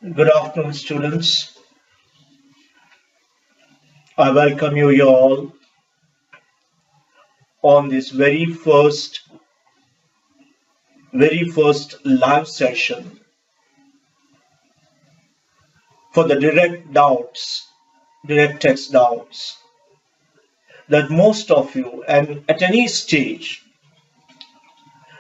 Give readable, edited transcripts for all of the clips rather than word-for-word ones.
Good afternoon, students. I welcome you all on this very first live session for the direct text doubts that most of you, and at any stage,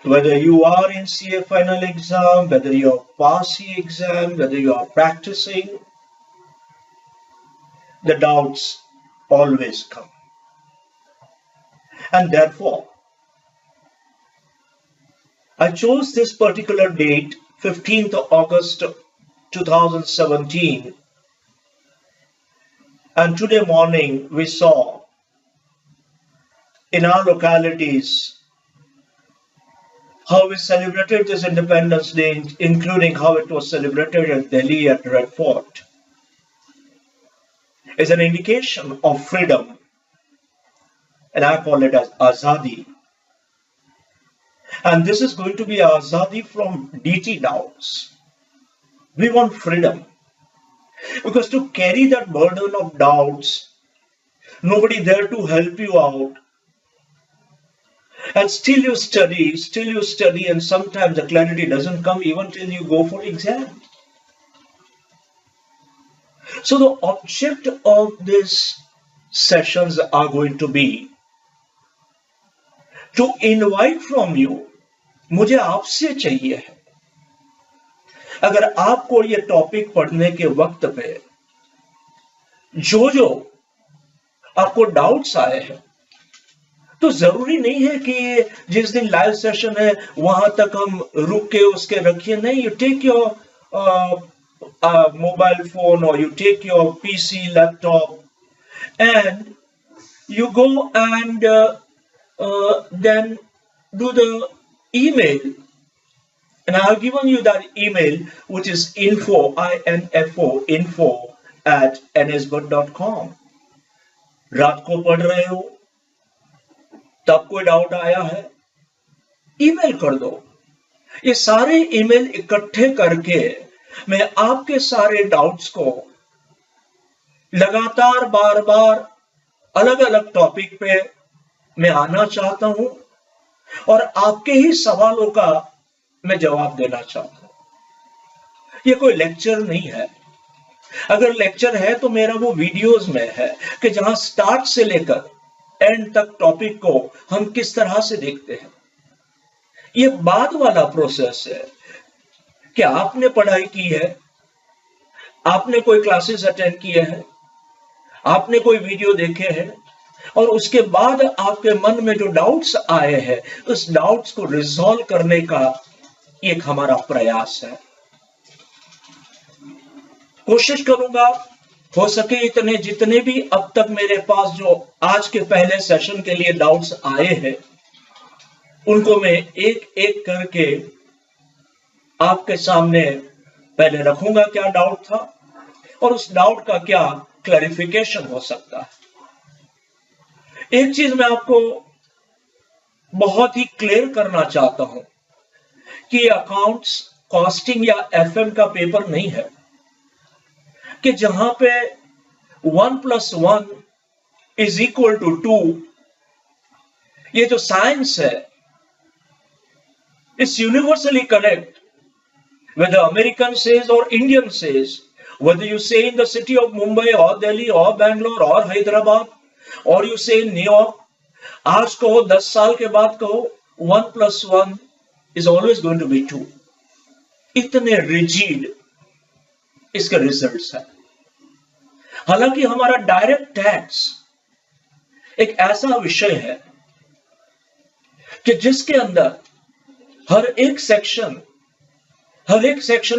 whether you are in CA final exam, whether you are passing exam, whether you are practicing, the doubts always come. And therefore, I chose this particular date, 15th August 2017, and today morning we saw in our localities how we celebrated this Independence Day, including how it was celebrated at Delhi at Red Fort, is an indication of freedom, and I call it as Azadi. And this is going to be Azadi from DT doubts. We want freedom. Because to carry that burden of doubts, nobody there to help you out, and still you study, and sometimes the clarity doesn't come even till you go for exam. So the object of these sessions are going to be to invite from you, मुझे आपसे चाहिए है, अगर आपको ये topic पढ़ने के वक्त पे जो आपको डाउट्स आए हैं, तो जरूरी नहीं है कि जिस दिन लाइव सेशन है वहां तक हम रुक के उसके रखिए. नहीं, you take your mobile phone or you take your PC, laptop, and you go and then do the email. And I have given you that email, which is info at nsbud.com. रात को पढ़ रहे हो, तब कोई doubt आया है, email कर दो. ये सारे ईमेल इकट्ठे करके मैं आपके सारे डाउट्स को लगातार बार बार अलग अलग टॉपिक पे मैं आना चाहता हूं और आपके ही सवालों का मैं जवाब देना चाहता हूं. ये कोई लेक्चर नहीं है. अगर लेक्चर है तो मेरा वो वीडियोस में है कि जहां स्टार्ट से लेकर एंड तक टॉपिक को हम किस तरह से देखते हैं. ये बाद वाला प्रोसेस है कि आपने पढ़ाई की है, आपने कोई क्लासेस अटेंड किए हैं, आपने कोई वीडियो देखे हैं, और उसके बाद आपके मन में जो डाउट्स आए हैं उस डाउट्स को रिजॉल्व करने का एक हमारा प्रयास है. कोशिश करूंगा हो सके इतने जितने भी अब तक मेरे पास जो आज के पहले सेशन के लिए डाउट्स आए हैं उनको मैं एक एक करके आपके सामने पहले रखूंगा क्या डाउट था और उस डाउट का क्या क्लैरिफिकेशन हो सकता है. एक चीज मैं आपको बहुत ही क्लियर करना चाहता हूं कि अकाउंट्स कॉस्टिंग या एफएम का पेपर नहीं है कि जहां पे 1 + 1 = 2. ये जो साइंस है it's universally correct whether American says or Indian says, whether you say in the city of Mumbai or Delhi or Bangalore or Hyderabad or you say in New York, आज कहो 10 साल के बाद कहो 1 + 1 is always going to be 2. इतने rigid इसके results है. हालांकि हमारा डायरेक्ट टैक्स एक ऐसा विषय है कि जिसके अंदर हर एक सेक्शन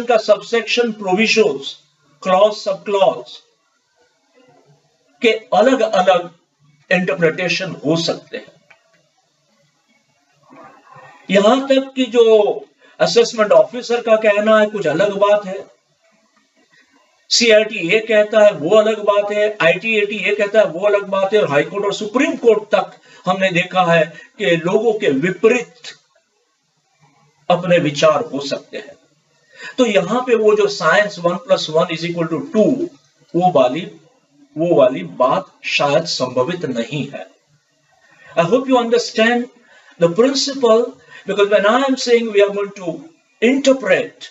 का subsection, provisions, clause, sub clause के अलग अलग इंटरप्रिटेशन हो सकते हैं. यहां तक कि जो असेसमेंट ऑफिसर का कहना है कुछ अलग बात है, सीआरटी ये कहता है वो अलग बात है, आईटीएटी ये कहता है वो अलग बात है, और हाईकोर्ट और सुप्रीम कोर्ट तक हमने देखा है कि लोगों के विपरीत अपने विचार हो सकते हैं. तो यहां पे वो जो साइंस 1+1=2 वो वाली बात शायद संभवित नहीं है। I hope you understand the principle, because when I am saying we are going to interpret,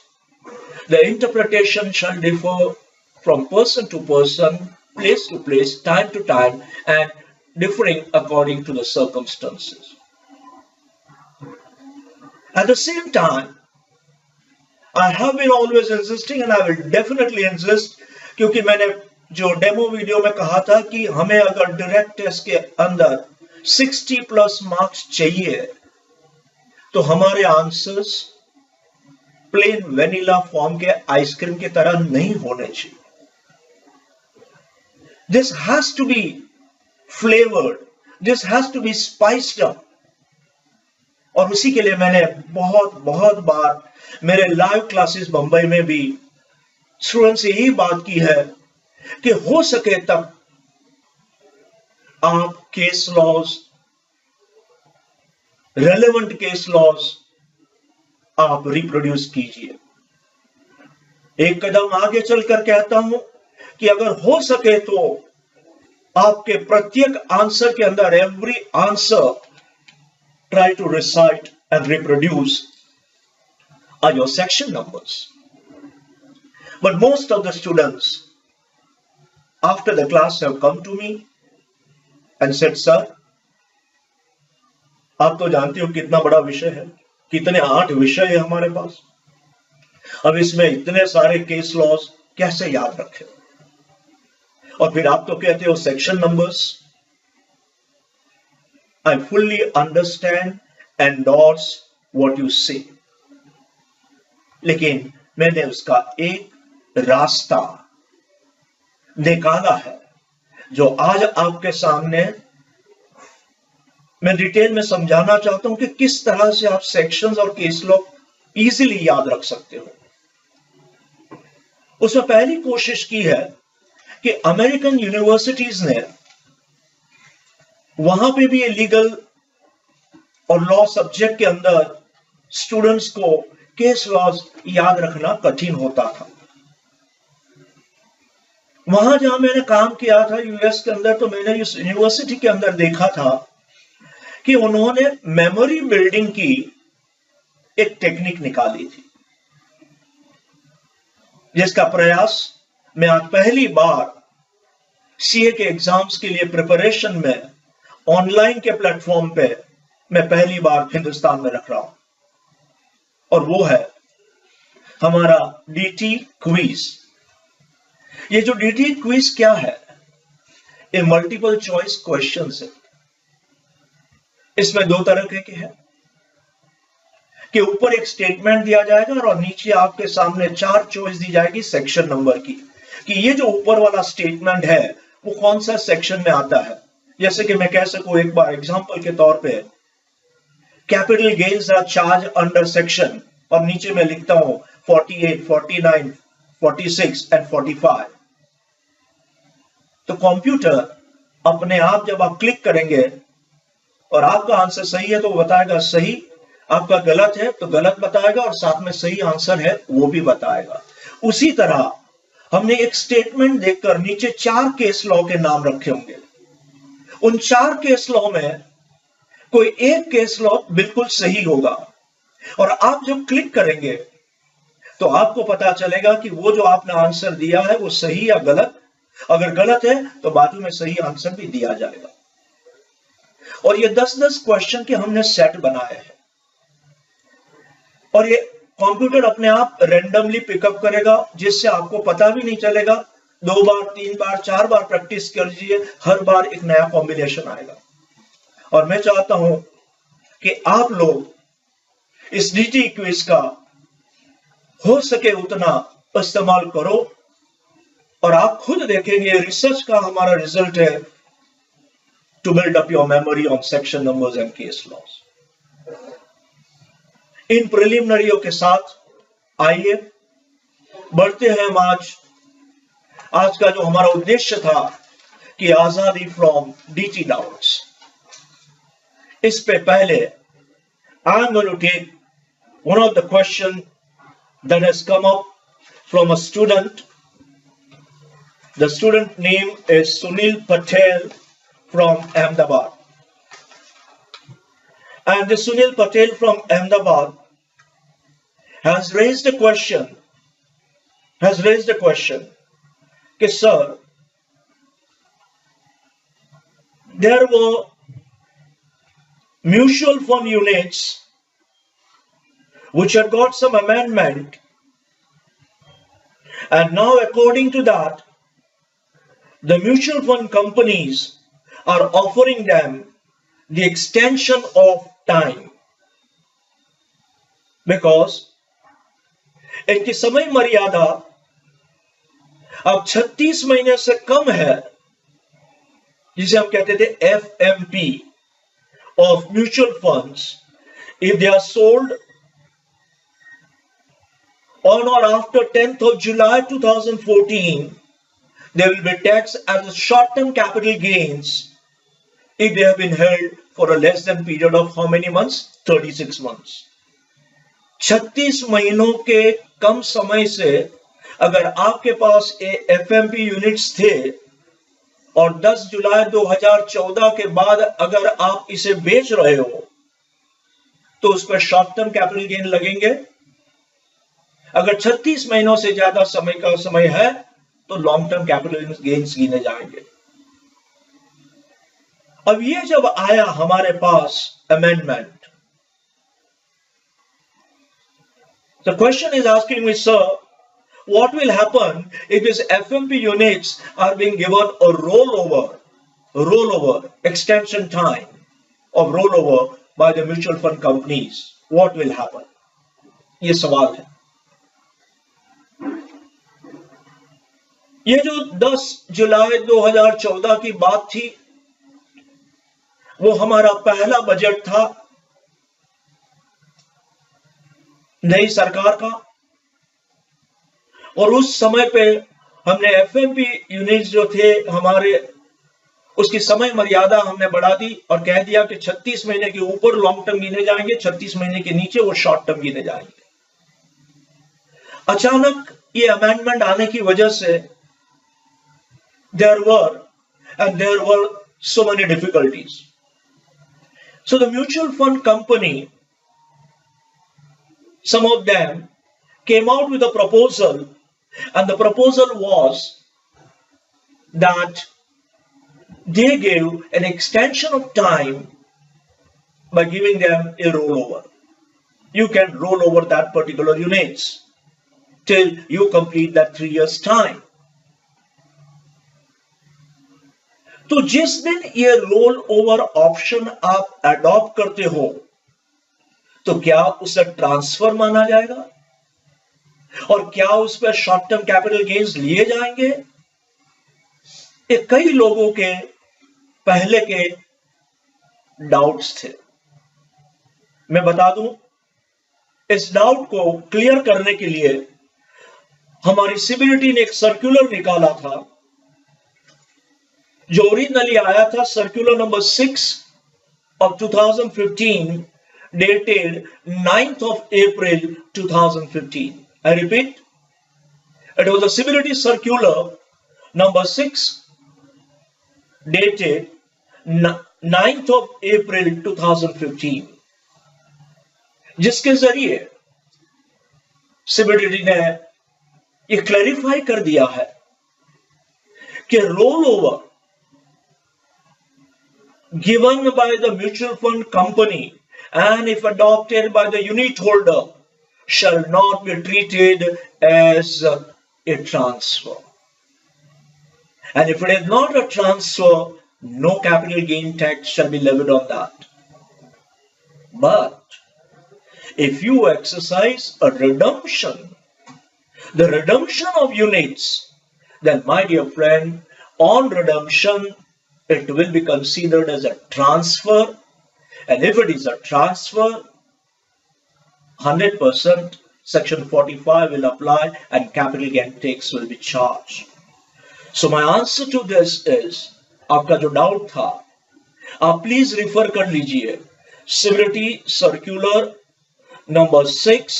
the interpretation shall differ from person to person, place to place, time to time, and differing according to the circumstances. At the same time, I have been always insisting and I will definitely insist, क्योंकि मैंने जो demo video में कहा था कि हमें अगर direct test के अंदर 60+ मार्क्स चाहिए तो हमारे आंसर्स प्लेन वेनिला फॉर्म के आइसक्रीम की तरह नहीं होने चाहिए। This has to be flavored, this has to be spiced up। और उसी के लिए मैंने बहुत बार मेरे लाइव क्लासेस बंबई में भी स्टूडेंट्स से यही बात की है कि हो सके तक आप case laws, relevant case laws आप रिप्रोड्यूस कीजिए। एक कदम आगे चलकर कहता हूं कि अगर हो सके तो आपके प्रत्येक आंसर के अंदर every answer try to recite and reproduce are your section numbers. But most of the students after the class have come to me and said, sir, आप तो जानते हो कितना बड़ा विषय है, कितने 8 विषय है हमारे पास, अब इसमें इतने सारे केस लॉज कैसे याद रखें, और फिर आप तो कहते हो section numbers. I fully understand, endorse what you say, लेकिन मैंने उसका एक रास्ता निकाला है जो आज आपके सामने मैं डिटेल में समझाना चाहता हूं कि किस तरह से आप सेक्शंस और केस लॉ इजीली याद रख सकते हो। उसमें पहली कोशिश की है कि अमेरिकन यूनिवर्सिटीज ने, वहां पे भी लीगल और लॉ सब्जेक्ट के अंदर स्टूडेंट्स को केस लॉज याद रखना कठिन होता था। वहां जहां मैंने काम किया था यूएस के अंदर, तो मैंने इस यूनिवर्सिटी के अंदर देखा था कि उन्होंने मेमोरी बिल्डिंग की एक टेक्निक निकाली थी, जिसका प्रयास मैं आज पहली बार सीए के एग्जाम्स के लिए प्रिपरेशन में ऑनलाइन के प्लेटफॉर्म पे मैं पहली बार हिंदुस्तान में रख रहा हूं, और वो है हमारा डीटी क्विज। ये जो डीटी क्विज क्या है, ये मल्टीपल चॉइस क्वेश्चंस है। इसमें 2 तरह के हैं कि ऊपर एक स्टेटमेंट दिया जाएगा और नीचे आपके सामने 4 चॉइस दी जाएगी सेक्शन नंबर की, कि ये जो ऊपर वाला स्टेटमेंट है वो कौन सा सेक्शन में आता है। जैसे कि मैं कह सकूं एक बार एग्जांपल के तौर पे, capital gains are charge under section, और नीचे मैं लिखता हूं 48, 49, 46 एंड 45। तो कंप्यूटर अपने आप जब आप क्लिक करेंगे और आपका आंसर सही है तो वो बताएगा सही, आपका गलत है तो गलत बताएगा, और साथ में सही आंसर है वो भी बताएगा। उसी तरह हमने एक स्टेटमेंट देखकर नीचे 4 केस लॉ के नाम रखे होंगे। उन 4 केस लॉ में कोई एक केस लॉ बिल्कुल सही होगा, और आप जब क्लिक करेंगे तो आपको पता चलेगा कि वो जो आपने आंसर दिया है वो सही या गलत। अगर गलत है तो बाजू में सही आंसर भी दिया जाएगा। और ये 10-10 क्वेश्चन के हमने सेट बनाए हैं, और ये कंप्यूटर अपने आप रैंडमली पिकअप करेगा, जिससे आपको पता भी नहीं चलेगा। 2 बार 3 बार 4 बार प्रैक्टिस कीजिए, हर बार एक नया कॉम्बिनेशन आएगा। और मैं चाहता हूं कि आप लोग इस डीटी क्विज का हो सके उतना इस्तेमाल करो, और आप खुद देखेंगे रिसर्च का हमारा रिजल्ट है to build up your memory on section numbers and case laws. इन प्रिलिमिनरियों के साथ आइए बढ़ते हैं हम आज का जो हमारा उद्देश्य था कि आजादी फ्रॉम डीटी डाउट्स, इस पे पहले I am going to take one of the question that has come up from a student. The student name is Sunil Patel from Ahmedabad. And the Sunil Patel from Ahmedabad has raised a question. कि sir, there were mutual fund units which had got some amendment, and now according to that, the mutual fund companies are offering them the extension of time because इनकी समय मर्यादा अब 36 महीने से कम है, जिसे हम कहते थे FMP of mutual funds. If they are sold on or after 10th of July 2014, they will be taxed as short-term capital gains if they have been held for a less than period of how many months? 36 months. 36 महीनों के कम समय से अगर आपके पास FMP units थे और 10 जुलाई 2014 के बाद अगर आप इसे बेच रहे हो तो उस पर शॉर्ट टर्म कैपिटल गेन लगेंगे। अगर 36 महीनों से ज्यादा समय है तो लॉन्ग टर्म कैपिटल गेन्स गिने जाएंगे। अब ये जब आया हमारे पास amendment, the question is asking me, sir, what will happen if these FMP units are being given a rollover extension time of rollover by the mutual fund companies? What will happen? ये सवाल है। ये जो 10 जुलाई 2014 की बात थी वो हमारा पहला बजट था नई सरकार का, और उस समय पे हमने FMP यूनिट्स जो थे हमारे, उसकी समय मर्यादा हमने बढ़ा दी और कह दिया कि 36 महीने के ऊपर लॉन्ग टर्म गिने जाएंगे, 36 महीने के नीचे वो शॉर्ट टर्म गिने जाएंगे। अचानक ये अमेंडमेंट आने की वजह से there were so many difficulties. So the mutual fund company, some of them came out with a proposal, and the proposal was that they gave an extension of time by giving them a rollover. You can roll over that particular units till you complete that 3 years time. तो जिस दिन ये roll over option आप adopt करते हो तो क्या उसे ट्रांसफर माना जाएगा और क्या उस पर शॉर्ट टर्म कैपिटल गेन्स लिए जाएंगे? ये कई लोगों के पहले के डाउट्स थे। मैं बता दूं, इस डाउट को क्लियर करने के लिए हमारी सीबीडीटी ने एक सर्कुलर निकाला था जो ओरिजिनली आया था, circular number 6 of 2015 dated 9th of April 2015. I repeat, it was a CBDT circular number 6 dated 9th of April 2015, जिसके जरिए CBDT ने ये क्लैरिफाई कर दिया है कि roll over given by the mutual fund company and if adopted by the unit holder shall not be treated as a transfer, and if it is not a transfer, no capital gain tax shall be levied on that. But if you exercise a redemption, the redemption of units, then my dear friend, on redemption it will be considered as a transfer, and if it is a transfer, 100% section 45 will apply and capital gain tax will be charged. So my answer to this is, आपका जो doubt था आप please refer कर लीजिए CBDT circular number 6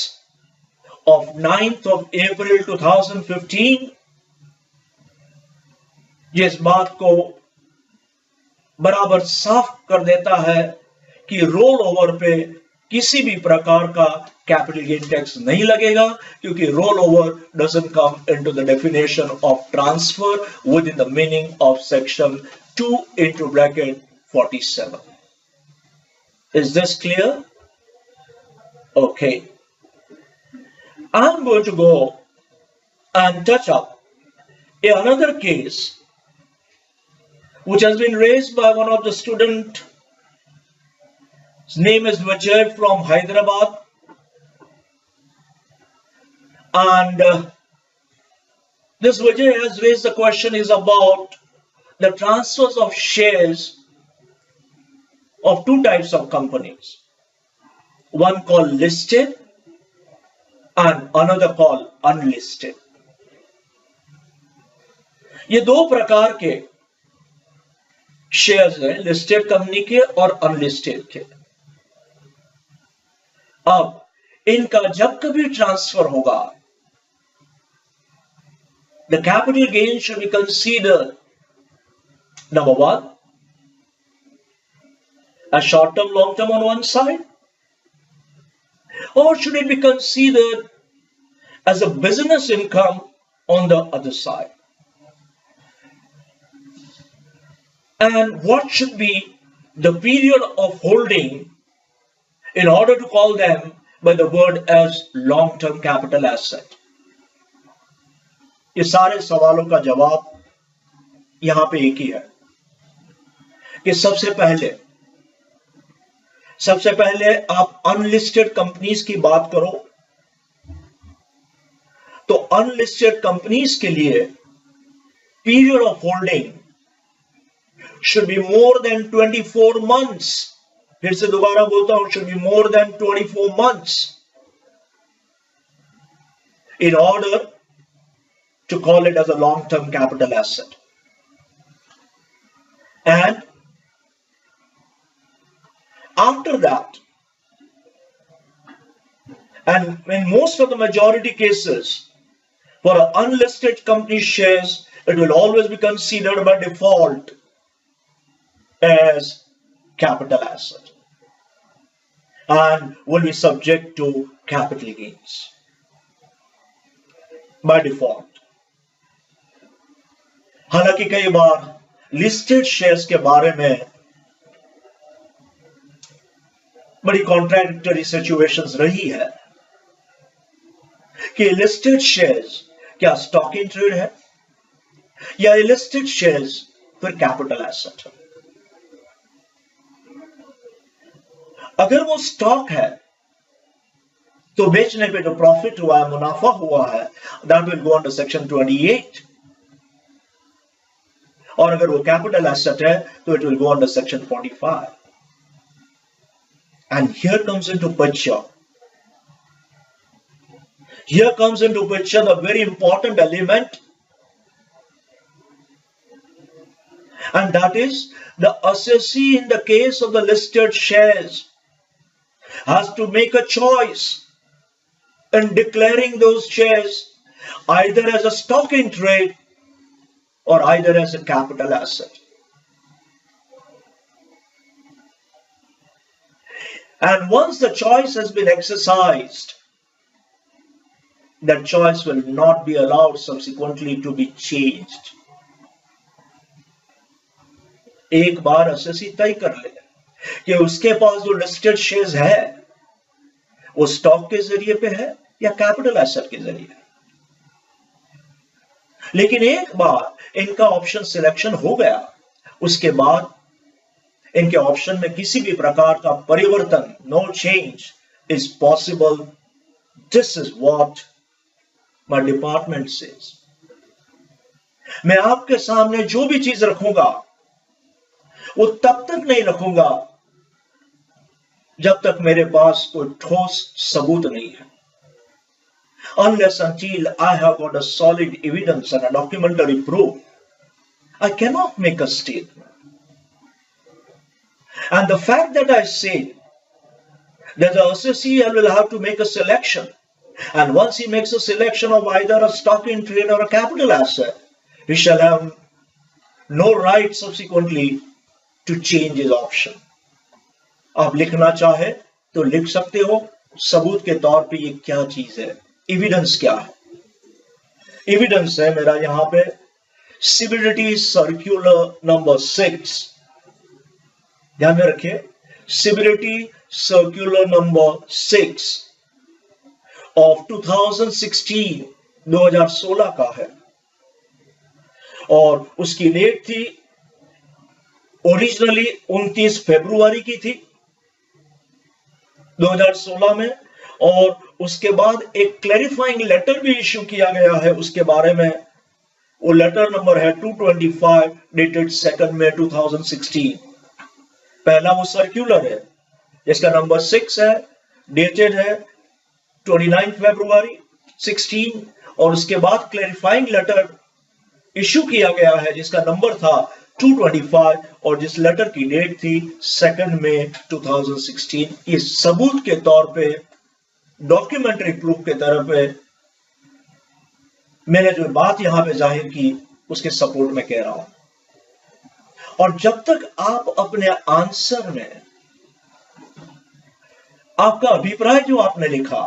of 9th of April 2015 ये इस बात को बराबर साफ कर देता है कि रोल ओवर पे किसी भी प्रकार का कैपिटल गेन टैक्स नहीं लगेगा, क्योंकि roll over doesn't come into the definition of transfer with in the meaning of section 2 into bracket 47. Is this clear? Okay. I'm going to go and touch up another case which has been raised by one of the students. His name is Vijay from Hyderabad, and this Vijay has raised the question is about the transfers of shares of two types of companies, one called listed and another called unlisted. ये दो प्रकार के shares हैं, listed company के और unlisted के। अब इनका जब कभी ट्रांसफर होगा, the capital gain should be considered number one, a short term, long term on one side, or should it be considered as a business income on the other side? And what should be the period of holding in order to call them by the word as long term capital asset? ये सारे सवालों का जवाब यहां पे एक ही है कि सबसे पहले आप अनलिस्टेड कंपनीज की बात करो तो अनलिस्टेड कंपनीज के लिए period of holding should be more than 24 months. फिर से दोबारा बोलता हूं, should be more than 24 months in order to call it as a long-term capital asset. And after that, and in most of the majority cases, for unlisted company shares, it will always be considered by default as capital asset and will be subject to capital gains by default. हालांकि कई बार listed shares के बारे में बड़ी contradictory situations रही है कि listed shares क्या स्टॉक इन ट्रेड है या लिस्टेड शेयर्स फिर कैपिटल एसेट है। अगर वो स्टॉक है तो बेचने पे जो प्रॉफिट हुआ है, मुनाफा हुआ है, that will go under section 28, और अगर वो कैपिटल एसेट है तो it will go under section 45. And here comes into picture the very important element, and that is the assessee in the case of the listed shares has to make a choice in declaring those shares either as a stock in trade or either as a capital asset. And once the choice has been exercised, that choice will not be allowed subsequently to be changed. एक बार assessee तय कर ले कि उसके पास जो listed shares है वो stock के जरिए पे है या कैपिटल एसेट के जरिए है, लेकिन एक बार इनका ऑप्शन सिलेक्शन हो गया, उसके बाद इनके ऑप्शन में किसी भी प्रकार का परिवर्तन, no change is possible. This is what my department says. मैं आपके सामने जो भी चीज रखूंगा वो तब तक नहीं रखूंगा जब तक मेरे पास कोई ठोस सबूत नहीं है. Unless until I have got a solid evidence and a documentary proof, I cannot make a statement. And the fact that I say that the associate will have to make a selection And once he makes a selection of either a stock in trade or a capital asset, he shall have no right subsequently to change his option. आप लिखना चाहे तो लिख सकते हो सबूत के तौर पे ये क्या चीज है, एविडेंस क्या है। एविडेंस है मेरा यहां पे सिबिलिटी सर्कुलर नंबर 6, ध्यान में रखिए, सिबिलिटी सर्कुलर नंबर 6 ऑफ 2016, 2016 का है, और उसकी डेट थी ओरिजिनली 29 फरवरी की थी 2016 में, और उसके बाद एक क्लैरिफाइंग लेटर भी इश्यू किया गया है उसके बारे में। वो लेटर नंबर है 225 डेटेड 2 मई 2016। पहला वो सर्कुलर है जिसका नंबर 6 है, डेटेड है 29 फरवरी 16, और उसके बाद क्लैरिफाइंग लेटर इश्यू किया गया है जिसका नंबर था 225, और जिस लेटर की डेट थी 2 मई 2016। ये सबूत के तौर पे, डॉक्यूमेंट्री प्रूफ के तरफ पे मैंने जो बात यहां पे जाहिर की उसके सपोर्ट में कह रहा हूं। और जब तक आप अपने आंसर में आपका अभिप्राय जो आपने लिखा,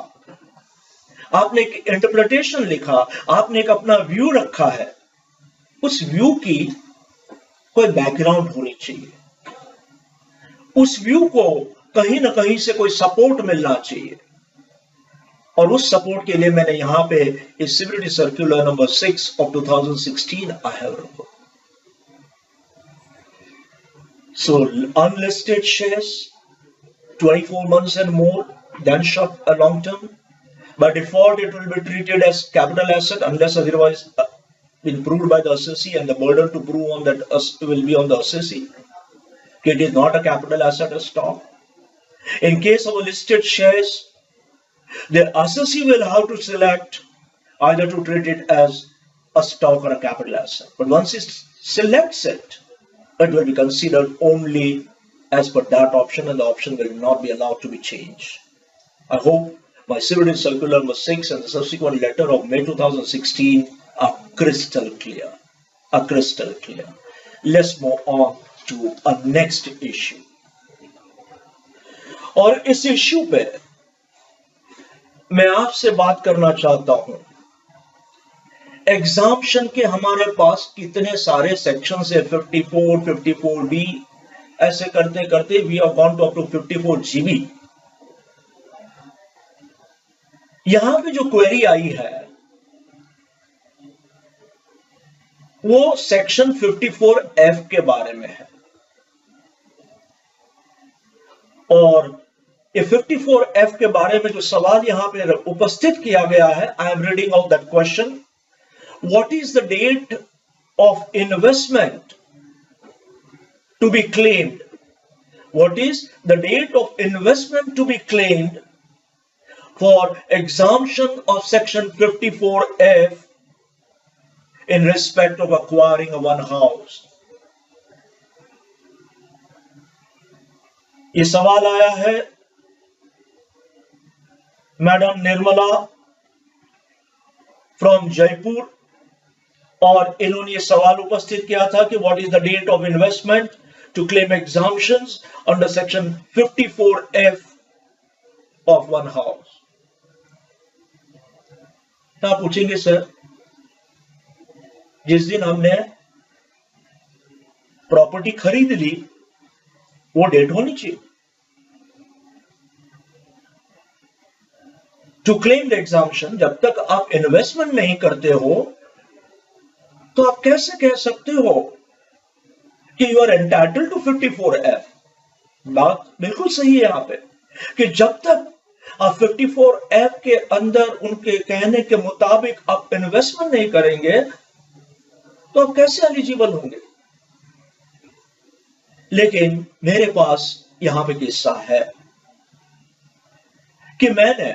आपने एक इंटरप्रिटेशन लिखा, आपने एक अपना व्यू रखा है, उस व्यू की कोई बैकग्राउंड होनी चाहिए, उस व्यू को कहीं ना कहीं से कोई सपोर्ट मिलना चाहिए। और उस सपोर्ट के लिए मैंने यहां पे इस सिबिलिटी circular number 6 of 2016 I have written. So unlisted shares 24 months and more, then short a long term. By default, it will be treated as capital asset unless otherwise been proved by the assessee, and the burden to prove on that will be on the assessee. It is not a capital asset, a stock. In case of a listed shares, the assessee will have to select either to treat it as a stock or a capital asset. But once it selects it, it will be considered only as per that option, and the option will not be allowed to be changed. I hope my Civility Circular number 6 and the subsequent letter of May 2016 are crystal clear. Let's move on to a next issue. और इस issue पे मैं आपसे बात करना चाहता हूं, exemption के हमारे पास कितने सारे सेक्शन है, 54, 54B, ऐसे करते करते we have gone to up to 54GB। यहां पे जो क्वेरी आई है वो सेक्शन 54F के बारे में है, और ये 54F के बारे में जो सवाल यहां पे उपस्थित किया गया है, I am reading out that question. What is the date of investment to be claimed? What is the date of investment to be claimed for exemption of section 54F in respect of acquiring a one house? ये सवाल आया है madam Nirmala from Jaipur, और इन्होंने ये सवाल उपस्थित किया था कि what is the date of investment to claim exemptions under section 54F of one house. तो आप पूछेंगे सर, जिस दिन हमने प्रॉपर्टी खरीद ली वो डेट होनी चाहिए टू क्लेम द एग्जाम्पशन। जब तक आप इन्वेस्टमेंट नहीं करते हो तो आप कैसे कह सकते हो कि you are entitled to 54F? बात बिल्कुल सही है यहां पे कि जब तक आप 54F के अंदर उनके कहने के मुताबिक आप इन्वेस्टमेंट नहीं करेंगे तो आप कैसे एलिजिबल होंगे। लेकिन मेरे पास यहां पे किस्सा है कि मैंने,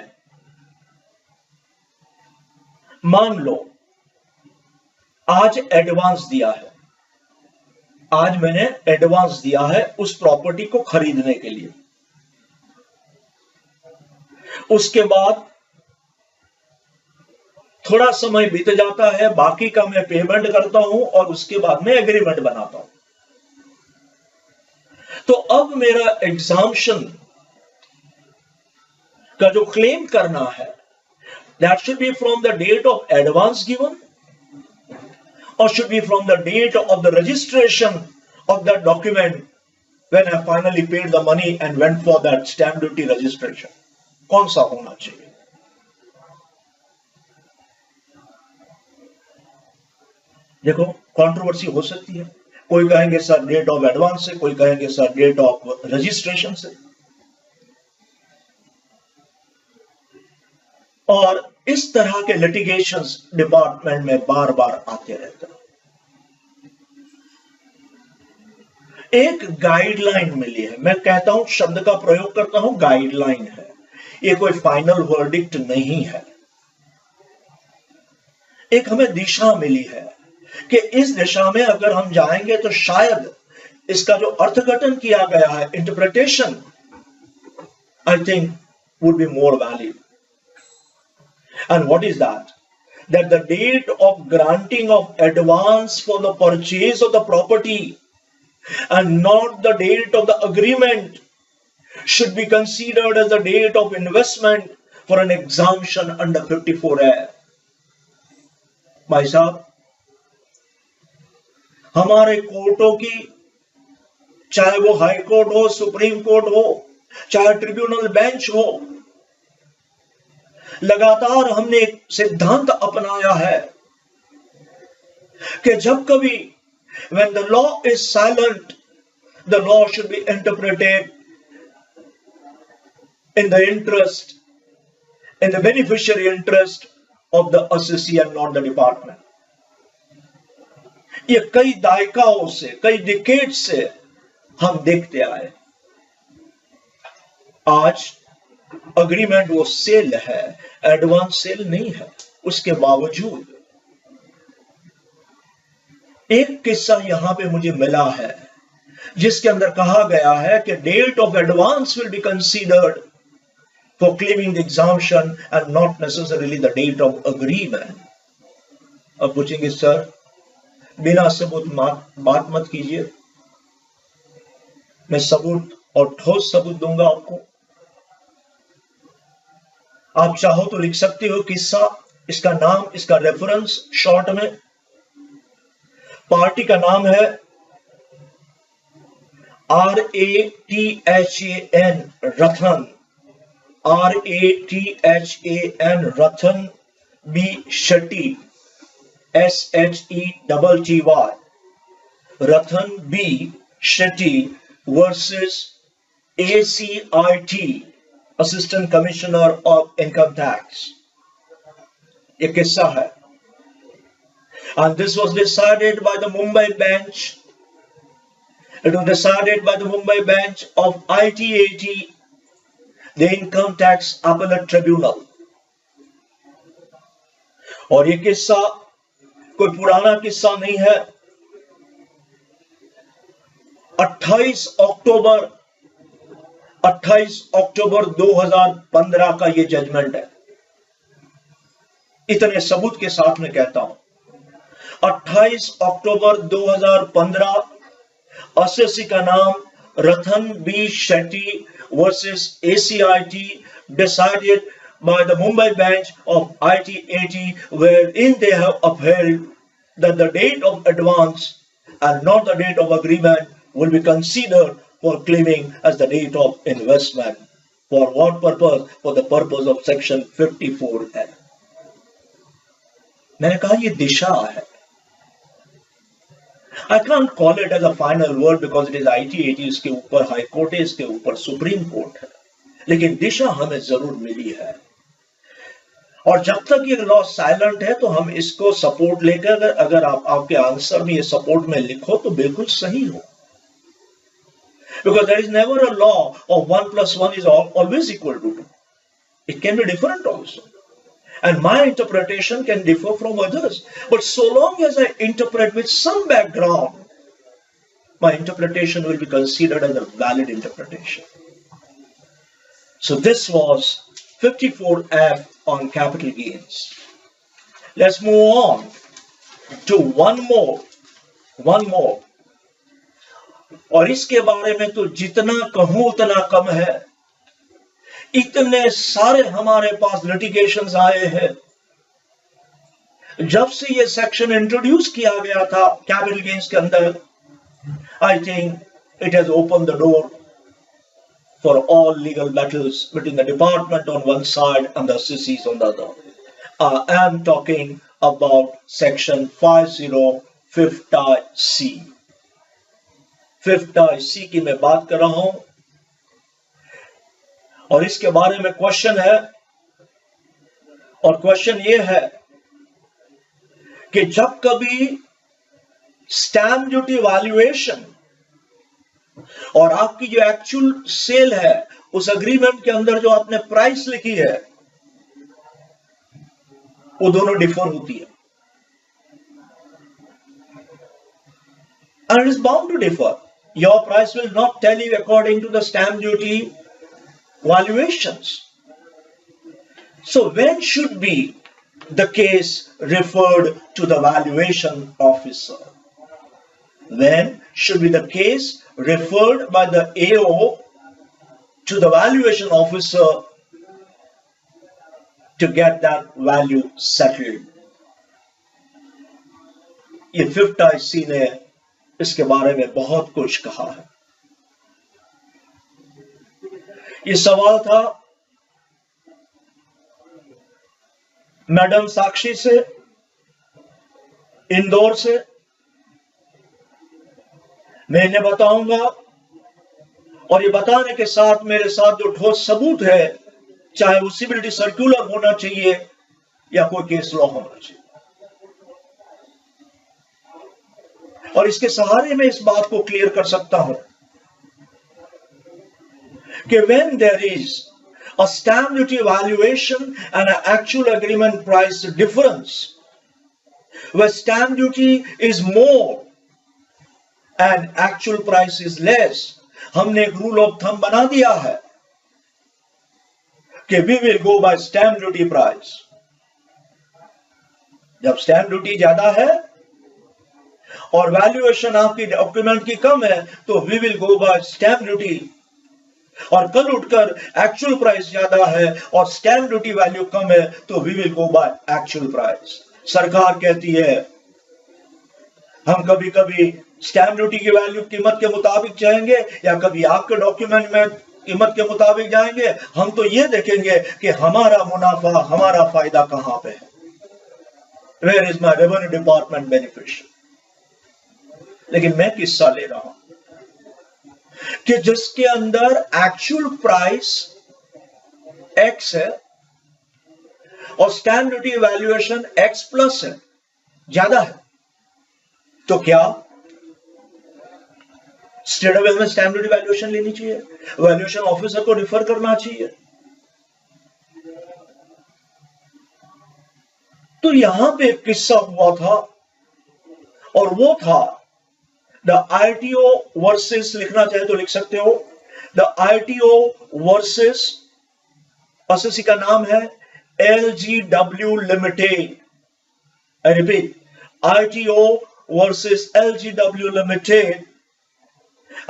मान लो आज एडवांस दिया है, आज मैंने एडवांस दिया है उस प्रॉपर्टी को खरीदने के लिए। उसके बाद थोड़ा समय बीत जाता है, बाकी का मैं पेमेंट करता हूं और उसके बाद में एग्रीमेंट बनाता हूं। तो अब मेरा एग्जाम्पशन का जो क्लेम करना है, that should be from the date of advance given or should be from the date of the registration of that document when I finally paid the money and went for that stamp duty registration? कौन सा होना चाहिए? देखो, controversy हो सकती है। कोई कहेंगे सर डेट ऑफ एडवांस से, कोई कहेंगे सर डेट ऑफ रजिस्ट्रेशन से। और इस तरह के लिटिगेशंस डिपार्टमेंट में बार बार आते रहते हैं। एक गाइडलाइन मिली है, मैं कहता हूं, शब्द का प्रयोग करता हूं, गाइडलाइन है, ये कोई फाइनल वर्डिक्ट नहीं है। एक हमें दिशा मिली है कि इस दिशा में अगर हम जाएंगे तो शायद इसका जो अर्थघटन किया गया है, interpretation, I think would be more valid. And what is that? That the date of granting of advance for the purchase of the property and not the date of the agreement should be considered as the date of investment for an exemption under 54A. भाई साहब, हमारे कोर्टों की, चाहे वो high court हो, supreme court हो, चाहे tribunal bench हो, लगातार हमने एक सिद्धांत अपनाया है कि जब कभी when the law is silent, the law should be interpreted in the interest, in the beneficiary interest of the assessee and not the department. ये कई दायकाओं से, कई डिकेड से हम देखते आए। आज अग्रीमेंट वो सेल है, एडवांस सेल नहीं है। उसके बावजूद एक किस्सा यहां पे मुझे मिला है जिसके अंदर कहा गया है कि date of advance will be considered for claiming the exemption and not necessarily the date of agreement. अब पूछेंगे सर, बिना सबूत बात मत कीजिए। मैं सबूत और ठोस सबूत दूंगा आपको। आप चाहो तो लिख सकते हो किस्सा, इसका नाम, इसका रेफरेंस शॉर्ट में। पार्टी का नाम है RATHAN Rathan, RATHAN Rathan B Shetty SHETTY Rathan B Shetty versus ACIT Assistant Commissioner of Income Tax। ये किस्सा है। And this was decided by the Mumbai bench. It was decided by the Mumbai bench of ITAT, the Income Tax Appellate Tribunal। और ये किस्सा कोई पुराना किस्सा नहीं है। 28 अक्टूबर 2015 का ये जजमेंट है। इतने सबूत के साथ में कहता हूं, 28 अक्टूबर 2015, असेसी का नाम Ratan B Shetty versus ACIT, decided by the Mumbai bench of ITAT, wherein they have upheld that the date of advance and not the date of agreement will be considered for claiming as the date of investment. For what purpose? For the purpose of section 54A। मैंने कहा ये दिशा है। I can't call it as a final word because it is ITAT, इसके ऊपर high court है, इसके ऊपर supreme court है, लेकिन दिशा हमें जरूर मिली है। और जब तक ये लॉ साइलेंट है तो हम इसको सपोर्ट लेकर, अगर आप आपके आंसर में ये सपोर्ट में लिखो तो बिल्कुल सही हो। Because there is never a law of 1 + 1 is always equal to 2. It can be different also. And my interpretation can differ from others. But so long as I interpret with some background, my interpretation will be considered as a valid interpretation. So this was 54F on capital gains. Let's move on to one more. और इसके बारे में तो जितना कहूं उतना कम है। इतने सारे हमारे पास लिटिगेशंस आए हैं। जब से ये सेक्शन इंट्रोड्यूस किया गया था कैपिटल गेन्स के अंदर, I think it has open the door for all legal battles between the department on one side and the CCs on the other. I am talking about section 50(50)(c). 50(c) की मैं बात कर रहा हूं और इसके बारे में क्वेश्चन है, और क्वेश्चन ये है कि जब कभी स्टैम्प ड्यूटी वैल्यूएशन और आपकी जो एक्चुअल सेल है, उस एग्रीमेंट के अंदर जो आपने प्राइस लिखी है, वो दोनों डिफर होती है। And it is bound to differ. Your price will not tell you according to the stamp duty valuations. So when should be the case referred to the valuation officer? When should be the case referred by the AO to the valuation officer to get that value settled? ये 50(c) ने इसके बारे में बहुत कुछ कहा है। ये सवाल था मैडम साक्षी से, इंदौर से। मैं इन्हें बताऊंगा और ये बताने के साथ मेरे साथ जो ठोस सबूत है, चाहे वो सिविलिटी सर्कुलर होना चाहिए या कोई केस लॉ होना चाहिए, और इसके सहारे में इस बात को क्लियर कर सकता हूं कि when there is a stamp duty valuation and an actual agreement price difference, where stamp duty is more and actual price is less, हमने एक रूल ऑफ थंब बना दिया है कि we will go by stamp duty price. जब stamp duty ज्यादा है और वैल्यूएशन आपकी डॉक्यूमेंट की कम है, तो we will go by stamp duty. और कल उठकर एक्चुअल प्राइस ज्यादा है और स्टैम्प ड्यूटी वैल्यू कम है, तो we will go by actual price. सरकार कहती है हम कभी कभी स्टैम्प ड्यूटी की वैल्यू कीमत के मुताबिक जाएंगे या कभी आपके डॉक्यूमेंट में कीमत के मुताबिक जाएंगे। हम तो ये देखेंगे कि हमारा मुनाफा, हमारा फायदा कहां पे है। Where is my revenue department beneficial. लेकिन मैं किस्सा ले रहा हूं कि जिसके अंदर एक्चुअल प्राइस एक्स है और stamp duty valuation x plus है, ज्यादा है, तो क्या स्टेट अवे में स्टैम्प ड्यूटी वैल्यूएशन लेनी चाहिए, वैल्यूएशन ऑफिसर को रिफर करना चाहिए? तो यहां पे एक किस्सा हुआ था और वो था द आईटीओ वर्सेस, लिखना चाहे तो लिख सकते हो, द आईटीओ वर्सेस, एसएससी का नाम है LGW limited. I repeat, ITO versus LGW limited,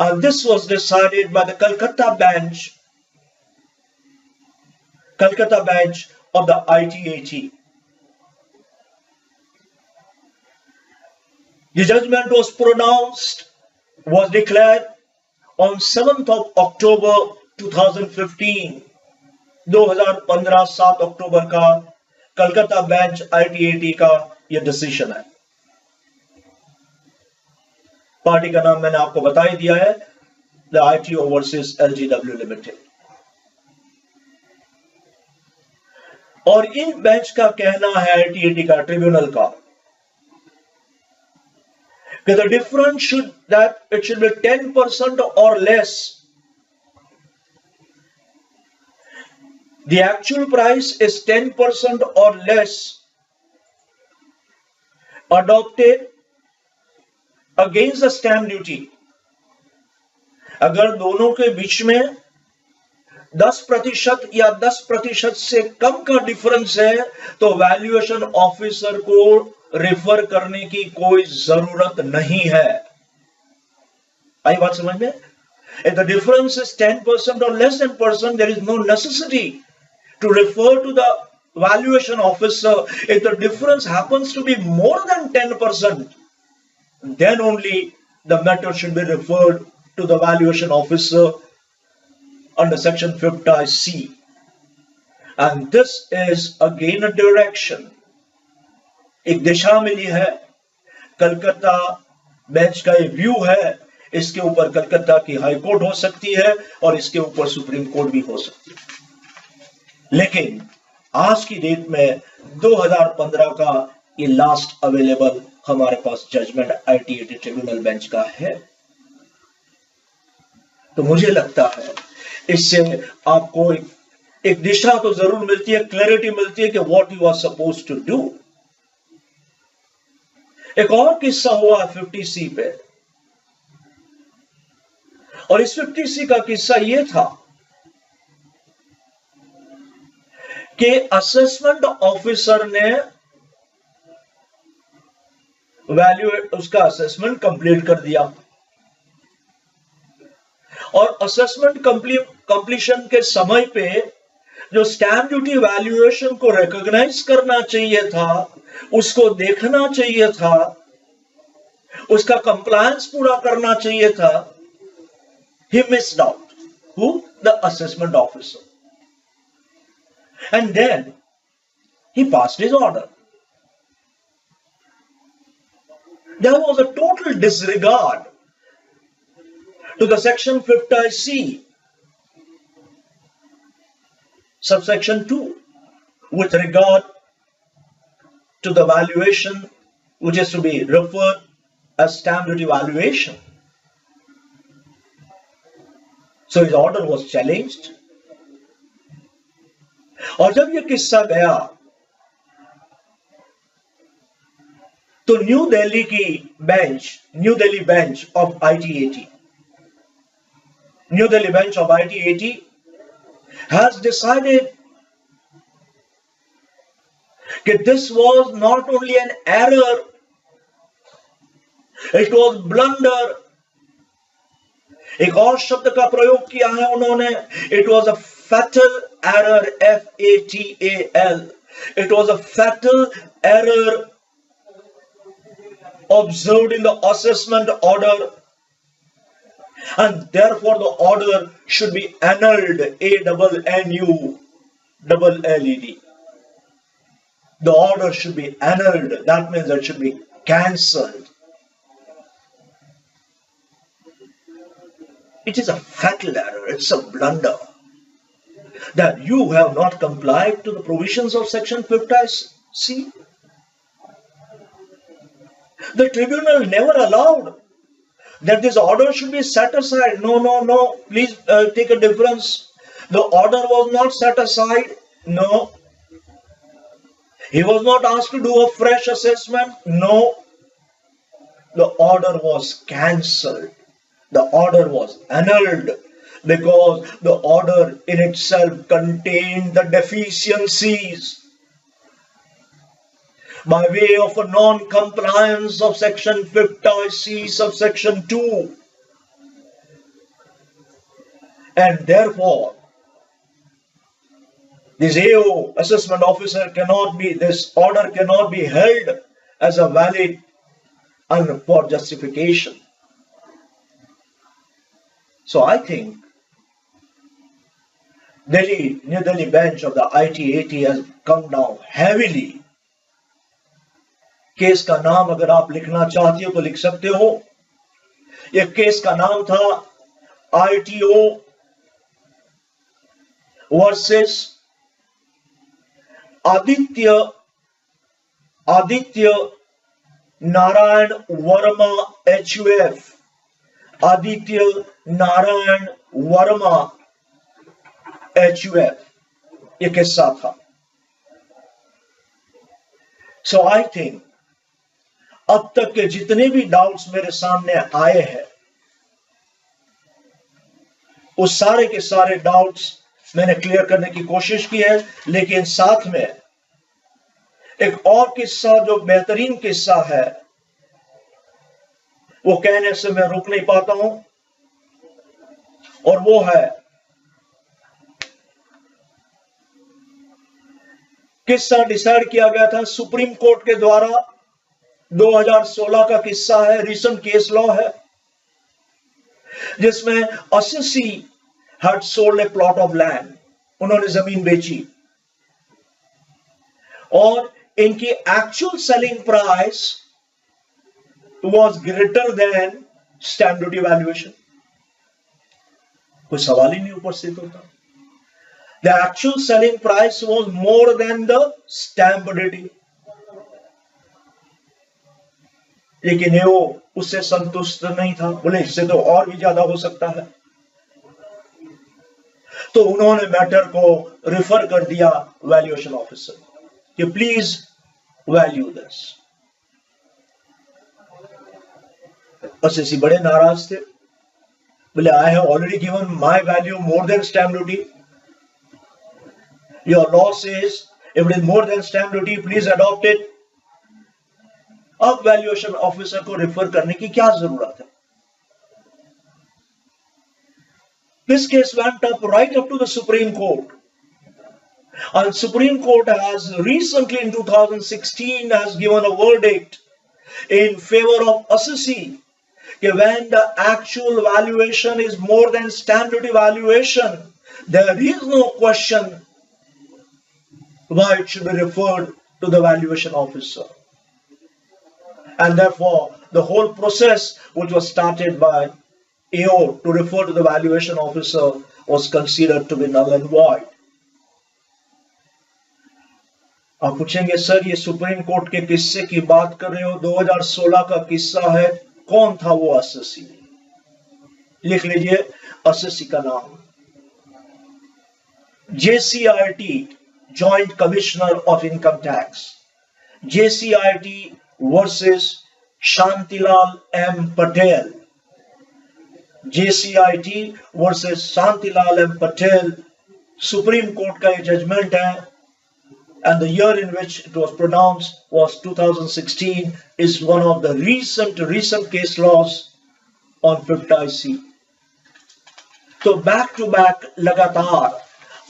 and this was decided by the Calcutta bench of the ITAT. The judgment was declared on 7th of October 2015. 2015 7 अक्टूबर का Calcutta bench ITAT का यह decision है। Party का नाम मैंने आपको बता ही दिया है, the ITO versus LGW limited. और इन बेंच का कहना है, आईटीएटी का, ट्रिब्यूनल का, कि the difference should that it should be 10% और less. The actual price is 10% और less adopted against the stamp duty। अगर दोनों के बीच में 10% या 10% से कम का डिफरेंस है तो वैल्यूएशन ऑफिसर को रेफर करने की कोई जरूरत नहीं है। आई बात समझ में? If the difference is 10% or less than percent, there is no necessity to refer to the valuation officer. If the difference happens to be more than 10%, then only the matter should be referred to the valuation officer under section 50C. And this is again a direction. एक दिशा मिली है, Calcutta bench का एक view है, इसके ऊपर कलकत्ता की high court हो सकती है और इसके ऊपर सुप्रीम कोर्ट भी हो सकती है। लेकिन आज की डेट में 2015 का ये लास्ट अवेलेबल हमारे पास जजमेंट आईटीएटी ट्रिब्यूनल बेंच का है। तो मुझे लगता है इससे आपको एक दिशा तो जरूर मिलती है, क्लैरिटी मिलती है कि what you are suppose to do. एक और किस्सा हुआ 50C पे, और इस 50C का किस्सा यह था कि असेसमेंट ऑफिसर ने उसका असेसमेंट कंप्लीट कर दिया और असेसमेंट कंप्लीशन के समय पे जो स्टैंप ड्यूटी वैल्यूएशन को रिकॉग्नाइज करना चाहिए था, उसको देखना चाहिए था, उसका कंप्लायंस पूरा करना चाहिए था, he missed out. Who? The assessment officer. And then he passed his order. There was a total disregard to the section 50C, subsection 2, with regard to the valuation which is to be referred as stamp duty valuation. So his order was challenged. और जब यह किस्सा गया तो new Delhi bench of ITAT has decided that this was not only an error, it was blunder. एक और शब्द का प्रयोग किया है उन्होंने, it was a fatal error, FATAL. It was a fatal error observed in the assessment order, and therefore the order should be annulled, ANNULLED. The order should be annulled. That means it should be cancelled. It is a fatal error. It's a blunder that you have not complied to the provisions of section 50C. The tribunal never allowed that this order should be set aside. No. Please take a difference. The order was not set aside. No. He was not asked to do a fresh assessment. No. The order was cancelled. The order was annulled because the order in itself contained the deficiencies. By way of a non-compliance of section 50C subsection 2. And therefore, this AO, assessment officer, this order cannot be held as a valid and for justification. So I think New Delhi bench of the ITAT has come down heavily. Case का नाम अगर आप लिखना चाहते हो तो लिख सकते हो। यह केस का नाम था ITO versus Aditya Narayan Verma HUF। Aditya Narayan Verma HUF यह किस्सा था। So I think अब तक के जितने भी डाउट्स मेरे सामने आए हैं, उस सारे के सारे डाउट्स मैंने क्लियर करने की कोशिश की है, लेकिन साथ में एक और किस्सा जो बेहतरीन किस्सा है, वो कहने से मैं रुक नहीं पाता हूं, और वो है किस्सा डिसाइड किया गया था सुप्रीम कोर्ट के द्वारा, 2016 का किस्सा है, रीसेंट केस लॉ है, जिसमें assessee had sold a plot of land, उन्होंने जमीन बेची और इनकी actual selling price was greater than stamp duty valuation। कोई सवाल ही नहीं उपस्थित होता। The actual selling price was more than the stamp duty, लेकिन ये वो उससे संतुष्ट नहीं था, बोले इससे तो और भी ज्यादा हो सकता है। तो उन्होंने मैटर को रिफर कर दिया वैल्यूएशन ऑफिसर कि प्लीज वैल्यू दिस। असेसी बड़े नाराज थे, बोले I have already given my value more than stamp duty, your law says if it is more than stamp duty please adopt it. अब valuation officer को refer करने की क्या जरूरत है? This case went up right up to the Supreme Court, and Supreme Court has recently in 2016 has given a verdict in favor of assessee that when the actual valuation is more than stamp duty valuation, there is no question why it should be referred to the valuation officer, and therefore the whole process which was started by AO to refer to the valuation officer was considered to be null and void। आप पूछेंगे sir ये supreme court के किस्से की बात कर रहे हो, 2016 का किस्सा है, कौन था वो असेसी? लिख लीजिए असेसी का नाम, JCIT, joint commissioner of income tax, JCIT versus Shantilal M Patel, JCIT versus Shantilal M Patel, supreme court का ये जजमेंट है, and the year in which it was pronounced was 2016, is one of the recent case laws on 50IC। तो back to back लगातार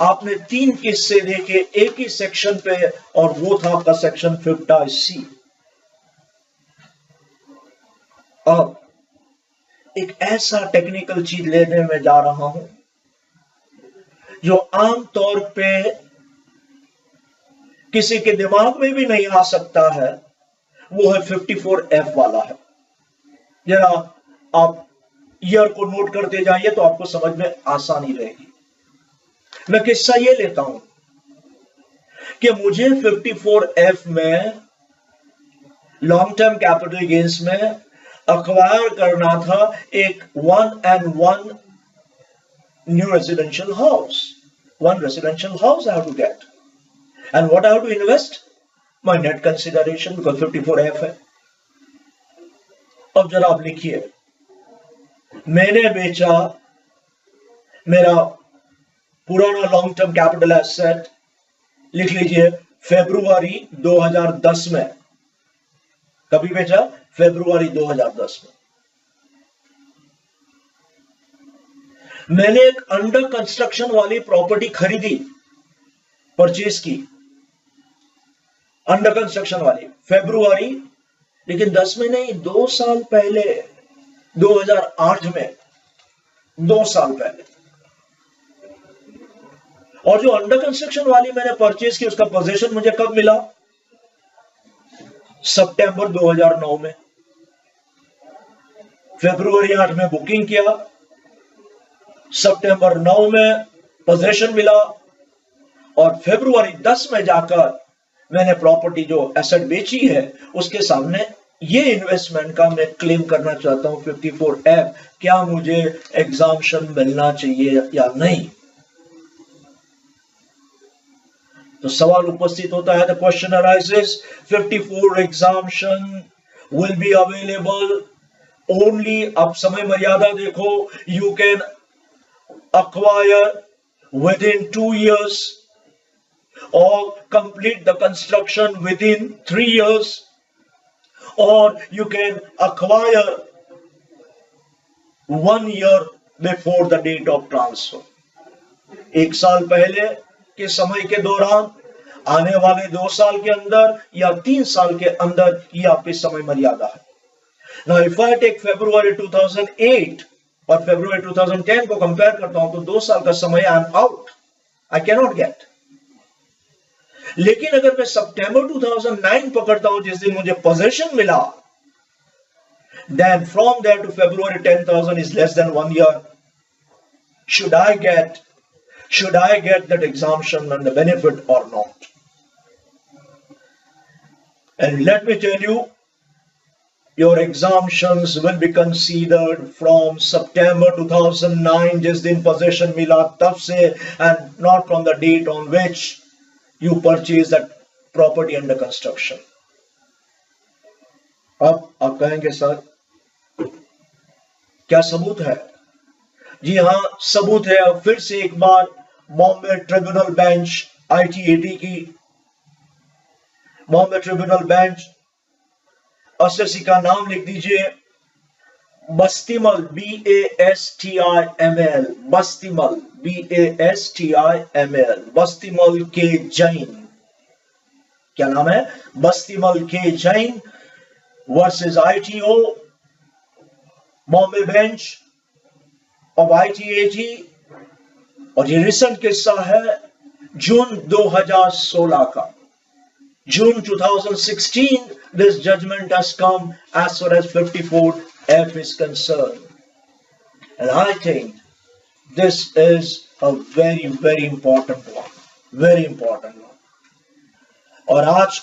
आपने 3 किस्से देखे एक ही section पे, और वो था आपका सेक्शन 50IC। अब एक ऐसा टेक्निकल चीज लेने में जा रहा हूं जो आमतौर पे किसी के दिमाग में भी नहीं आ सकता है, वो है 54F वाला है। जरा आप ईयर को नोट करते जाइए तो आपको समझ में आसानी रहेगी। मैं किस्सा ये लेता हूं कि मुझे 54F में लॉन्ग टर्म कैपिटल गेन्स में अक्वायर करना था एक 1 new residential house, one residential house I have to get, and what I have to invest, my net consideration, because 54F है। अब जरा आप लिखिए, मैंने बेचा मेरा पुराना लॉन्ग टर्म कैपिटल एसेट, लिख लीजिए फरवरी 2010 में। कभी बेचा? फरवरी 2010 में। मैंने एक अंडर कंस्ट्रक्शन वाली प्रॉपर्टी खरीदी, परचेज की, अंडर कंस्ट्रक्शन वाली फरवरी, लेकिन 10 में नहीं, 2 साल पहले, 2008 में, 2 साल पहले। और जो अंडर कंस्ट्रक्शन वाली मैंने परचेज की, उसका पोजीशन मुझे कब मिला? सितंबर 2009 में। फरवरी 8 में बुकिंग किया, सितंबर 9 में पोजीशन मिला, और फरवरी 10 में जाकर मैंने प्रॉपर्टी जो एसेट बेची है उसके सामने ये इन्वेस्टमेंट का मैं क्लेम करना चाहता हूं 54F, क्या मुझे एग्जाम्पशन मिलना चाहिए या नहीं? तो सवाल उपस्थित होता है, the question arises, 54 exemption will be available only, अब समय मर्यादा देखो, you can acquire within 2 years, or complete the construction within 3 years, or you can acquire 1 year before the date of transfer. 1 साल पहले के समय के दौरान, आने वाले 2 साल के अंदर या 3 साल के अंदर, ये आपकी समय मर्यादा है. Now if I take February 2008 और February 2010 को कंपेयर करता हूं तो 2 साल का समय I am out, I can not gate. लेकिन अगर मैं सितंबर 2009 पकड़ता हूं जिस दिन मुझे पोजीशन मिला, then from there to February 10,000 is less than 1 year. Should I get that exemption and the benefit or not? And let me tell you, your exemptions will be considered from September 2009 जिस दिन possession मिला तब से, and not from the date on which you purchase that property under construction. अब आप कहेंगे sir क्या सबूत है? जी हां, सबूत है. अब फिर से एक बार बॉम्बे ट्रिब्यूनल बेंच ITAT की, बॉम्बे ट्रिब्यूनल बेंच एसएससी का नाम लिख दीजिए, बस्तिमल, BASTIML, बस्तिमल, BASTIML, बस्तिमल के जैन. क्या नाम है? बस्तिमल के Jain versus ITO, Bombay bench of ITAT. और ये रिसेंट किस्सा है जून 2016 का. June 2016, this judgment has come as far as 54F is concerned. And I think this is a very, very important one. Very important one. और आज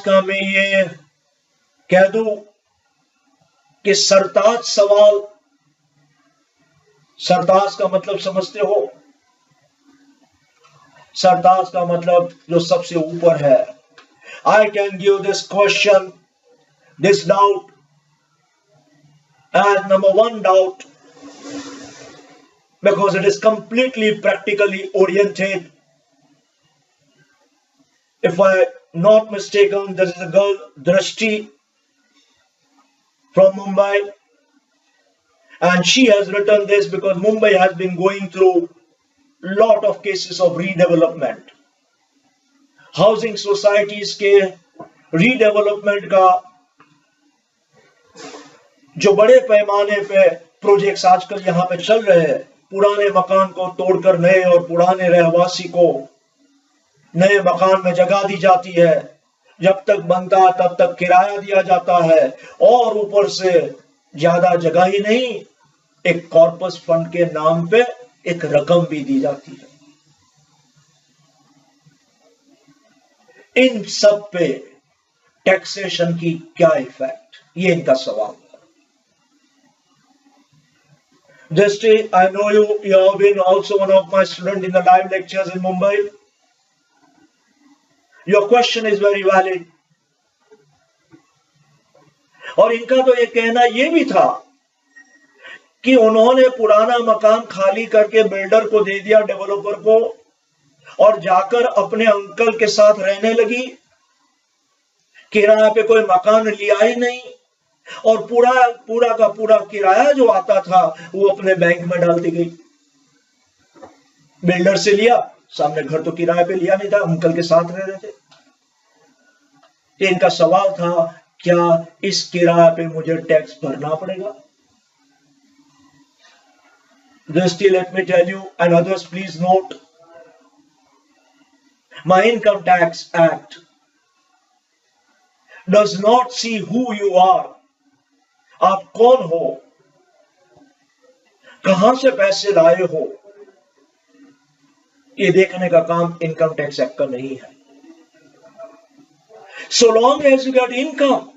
का मैं ये कह दूं कि सरताज सवाल, सरताज का मतलब समझते हो? सरताज का मतलब जो सबसे ऊपर है. I can give this question, this doubt as number one doubt because it is completely practically oriented. If I am not mistaken, there is a girl, Drashti, from Mumbai, and she has written this because Mumbai has been going through lot of cases of redevelopment. Housing societies के redevelopment का जो बड़े पैमाने पे projects आजकल यहाँ पे चल रहे हैं, पुराने मकान को तोड़कर नए और पुराने रहवासी को नए मकान में जगह दी जाती है, जब तक बनता तब तक किराया दिया जाता है, और ऊपर से ज्यादा जगह ही नहीं, एक कॉर्पस फंड के नाम पे एक रकम भी दी जाती है. इन सब पे टैक्सेशन की क्या इफेक्ट, ये इनका सवाल है. Dusty, I know you have been also one of my students in the live lectures in Mumbai. Your question is very valid. और इनका तो ये कहना ये भी था कि उन्होंने पुराना मकान खाली करके बिल्डर को दे दिया, डेवलपर को, और जाकर अपने अंकल के साथ रहने लगी, किराए पे कोई मकान लिया ही नहीं, और पूरा का पूरा किराया जो आता था वो अपने बैंक में डालती गई. बिल्डर से लिया, सामने घर तो किराए पे लिया नहीं था, अंकल के साथ रह रहे थे. इनका सवाल था क्या इस किराए पे मुझे टैक्स भरना पड़ेगा? Dusty, let me tell you, and others please note, my Income Tax Act does not see who you are. आप कौन हो, कहां से पैसे लाए हो, ये देखने का काम इनकम टैक्स एक्ट का नहीं है. So long as you get income,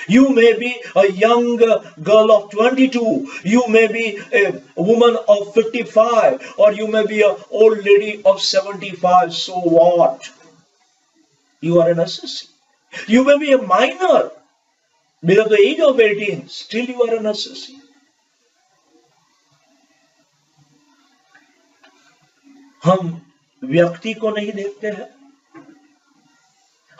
you may be a young girl of 22, you may be a woman of 55, or you may be an old lady of 75. So what? You are an assessee. You may be a minor below the age of 18, still you are an assessee. हम व्यक्ति को नहीं देखते हैं।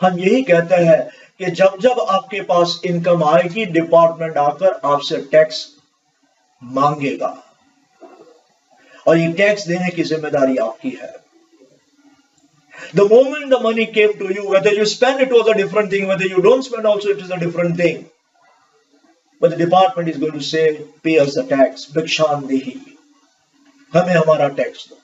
हम यही कहते हैं कि जब जब आपके पास इनकम आएगी, डिपार्टमेंट आकर आपसे टैक्स मांगेगा और ये टैक्स देने की जिम्मेदारी आपकी है। The moment the money came to you, whether you spend it was a different thing, whether you don't spend also it is a different thing. But the department is going to say, pay us the tax, भिक्षान देही, हमें हमारा tax दो।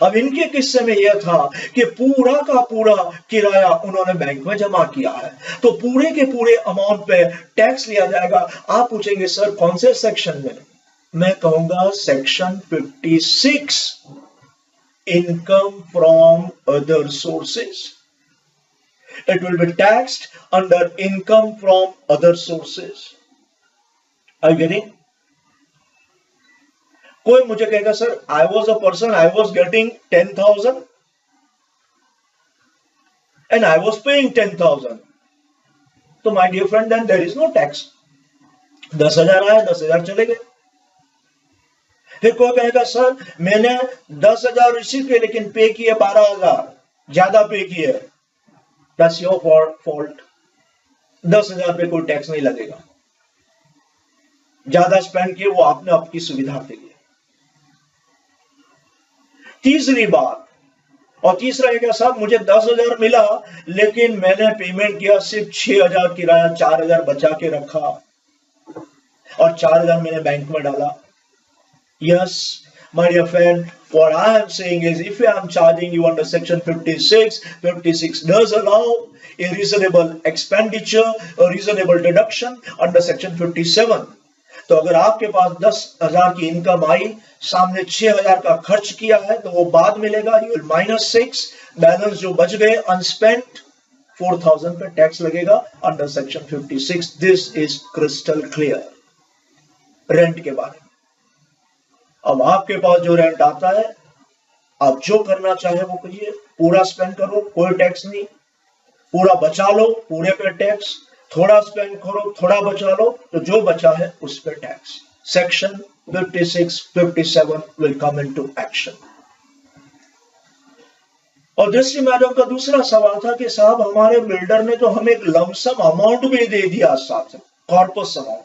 अब इनके किस्से में यह था कि पूरा का पूरा किराया उन्होंने बैंक में जमा किया है, तो पूरे के पूरे अमाउंट पे टैक्स लिया जाएगा। आप पूछेंगे सर कौन से सेक्शन में? मैं कहूंगा section 56, income from other sources. It will be taxed under income from other sources. Are you getting? कोई मुझे कहेगा sir I was a person, I was getting 10,000 and I was paying 10,000. तो my dear friend, then there is no tax. 10,000 आया, 10,000 चले गए। फिर कोई कहेगा सर मैंने 10,000 रिसीव किए लेकिन पे किए 12,000, ज्यादा पे किए। That's your fault. 10,000 पे कोई टैक्स नहीं लगेगा। ज्यादा स्पेंड किए वो आपने आपकी सुविधा के लिए। तीसरी बात, और तीसरा है साहब मुझे 10,000 मिला लेकिन मैंने पेमेंट किया सिर्फ 6,000 किराया, 4,000 बचा के रखा और 4,000 मैंने बैंक में डाला। Yes, my dear friend, what I am saying is if I am charging you under section 56, 56 does allow a reasonable expenditure, a reasonable deduction under section 57. तो अगर आपके पास 10,000 की इनकम आई, सामने 6,000 का खर्च किया है तो वो बाद मिलेगा, you will -6, बैलेंस जो बच गए अनस्पेंट 4,000 पे टैक्स लगेगा under section 56। This is crystal clear. Rent के बारे में, अब आपके पास जो रेंट आता है आप जो करना चाहे वो करिए, पूरा स्पेंड करो कोई टैक्स नहीं, पूरा बचा लो पूरे पे टैक्स, थोड़ा स्पेंड करो थोड़ा बचा लो तो जो बचा है उस पे tax. Section 56, 57 will come into action. और दृष्टि मैडम का दूसरा सवाल था कि साहब हमारे बिल्डर ने तो हमें एक लमसम अमाउंट भी दे दिया, साथ corpus amount,